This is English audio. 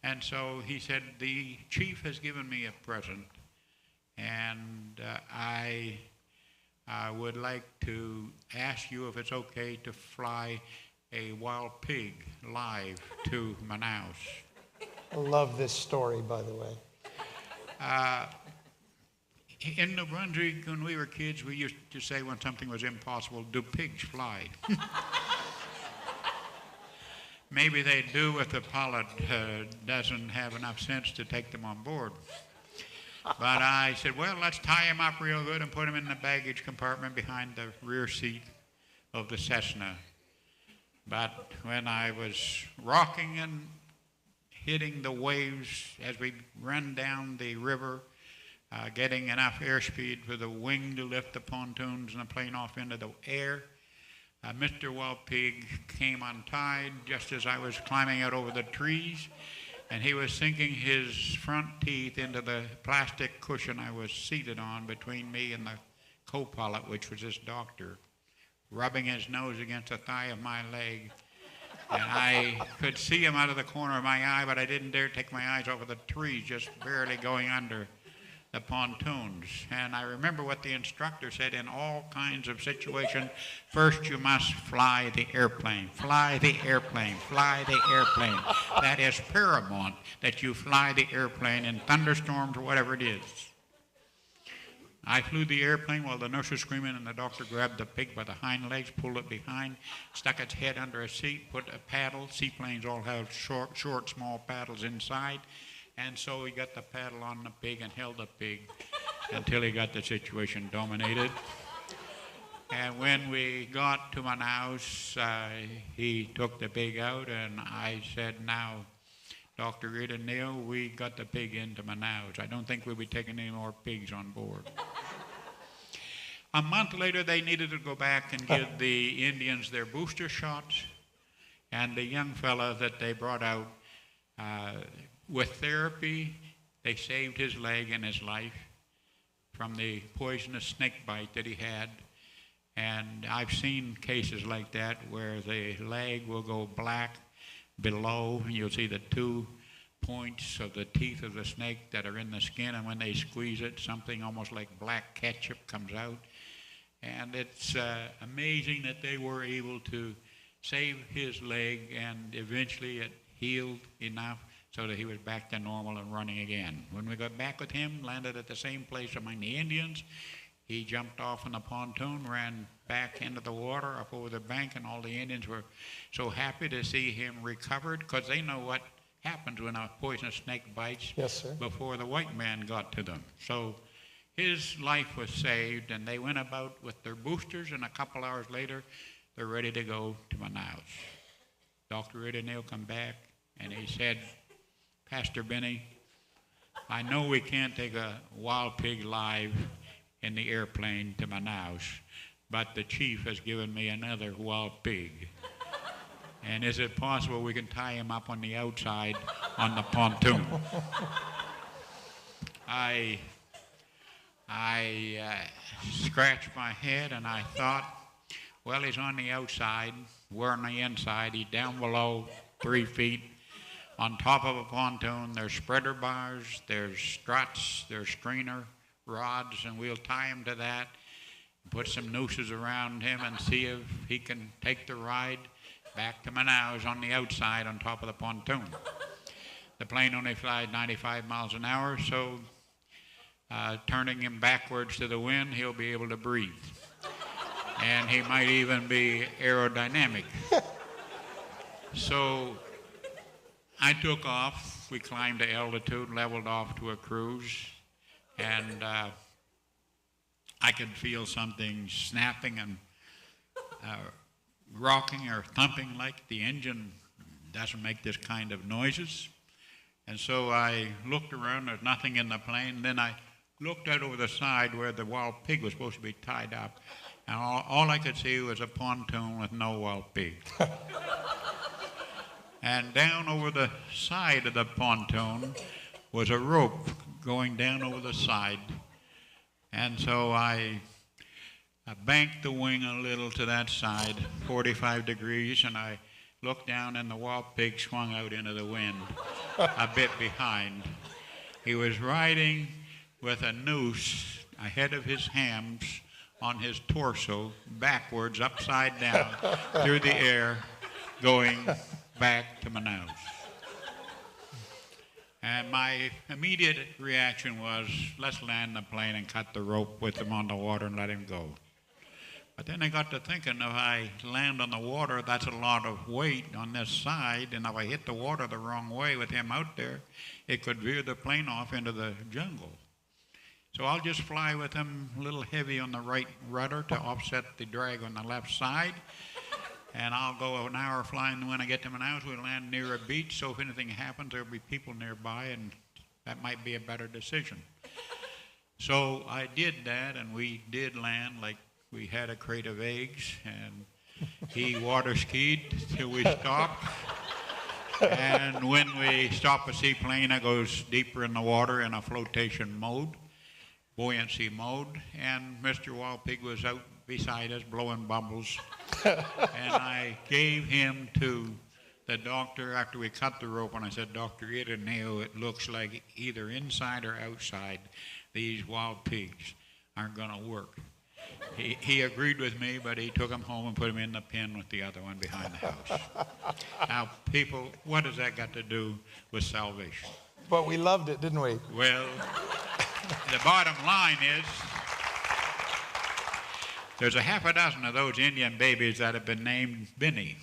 And so he said, the chief has given me a present, and I would like to ask you if it's okay to fly a wild pig live to Manaus. I love this story, by the way. In New Brunswick, when we were kids, we used to say when something was impossible, do pigs fly? Maybe they do if the pilot doesn't have enough sense to take them on board. But I said, well, let's tie him up real good and put him in the baggage compartment behind the rear seat of the Cessna. But when I was rocking and hitting the waves as we ran down the river, getting enough airspeed for the wing to lift the pontoons and the plane off into the air, Mr. Wild Pig came untied just as I was climbing out over the trees, and he was sinking his front teeth into the plastic cushion I was seated on between me and the co-pilot, which was this doctor, rubbing his nose against the thigh of my leg. And I could see him out of the corner of my eye, but I didn't dare take my eyes off of the trees, just barely going under the pontoons. And I remember what the instructor said in all kinds of situations. First, you must fly the airplane, fly the airplane, fly the airplane. That is paramount, that you fly the airplane in thunderstorms or whatever it is. I flew the airplane while the nurse was screaming, and the doctor grabbed the pig by the hind legs, pulled it behind, stuck its head under a seat, put a paddle. Seaplanes all have short, small paddles inside. And so he got the paddle on the pig and held the pig until he got the situation dominated. And when we got to Manaus, he took the pig out, and I said, now, Dr. Rita Neal, we got the pig into Manaus. I don't think we'll be taking any more pigs on board. A month later, they needed to go back and give the Indians their booster shots, and the young fella that they brought out, with therapy, they saved his leg and his life from the poisonous snake bite that he had. And I've seen cases like that where the leg will go black below, and you'll see the 2 points of the teeth of the snake that are in the skin, and when they squeeze it, something almost like black ketchup comes out. And it's amazing that they were able to save his leg, and eventually it healed enough so that he was back to normal and running again. When we got back with him, landed at the same place among the Indians, he jumped off on the pontoon, ran back into the water up over the bank, and all the Indians were so happy to see him recovered, because they know what happens when a poisonous snake bites. Yes, sir. Before the white man got to them. So his life was saved, and they went about with their boosters, and a couple hours later, they're ready to go to Manaus. Dr. Rita Neal come back, and he said, Pastor Bennie, I know we can't take a wild pig live in the airplane to Manaus, but the chief has given me another wild pig. And is it possible we can tie him up on the outside on the pontoon? I scratched my head, and I thought, well, he's on the outside. We're on the inside. He's down below 3 feet. On top of a pontoon, there's spreader bars, there's struts, there's strainer rods, and we'll tie him to that, put some nooses around him, and see if he can take the ride back to Manaus on the outside on top of the pontoon. The plane only flies 95 miles an hour, so turning him backwards to the wind, he'll be able to breathe. And he might even be aerodynamic. So I took off. We climbed to altitude, leveled off to a cruise, and I could feel something snapping and rocking or thumping, like the engine doesn't make this kind of noises. And so I looked around, there's nothing in the plane. Then I looked out over the side where the wild pig was supposed to be tied up, and all I could see was a pontoon with no wild pig. And down over the side of the pontoon was a rope going down over the side. And so I banked the wing a little to that side, 45 degrees, and I looked down, and the wild pig swung out into the wind, a bit behind. He was riding with a noose ahead of his hams on his torso, backwards, upside down, through the air, going back to Manaus. And my immediate reaction was, let's land the plane and cut the rope with him on the water and let him go. But then I got to thinking, if I land on the water, that's a lot of weight on this side, and if I hit the water the wrong way with him out there, it could veer the plane off into the jungle. So I'll just fly with him a little heavy on the right rudder to offset the drag on the left side. And I'll go an hour flying. When I get to Manaus, we'll land near a beach, so if anything happens, there'll be people nearby, and that might be a better decision. So I did that, and we did land like we had a crate of eggs, and he water skied till we stopped. And when we stop a seaplane, it goes deeper in the water in a flotation mode, buoyancy mode, and Mr. Wild Pig was out beside us blowing bubbles. And I gave him to the doctor after we cut the rope, and I said, Dr. Ireneo, it looks like either inside or outside these wild pigs aren't going to work. He agreed with me, but he took him home and put him in the pen with the other one behind the house. Now, people, what has that got to do with salvation? But we loved it, didn't we? Well, the bottom line is, there's a half a dozen of those Indian babies that have been named Bennie.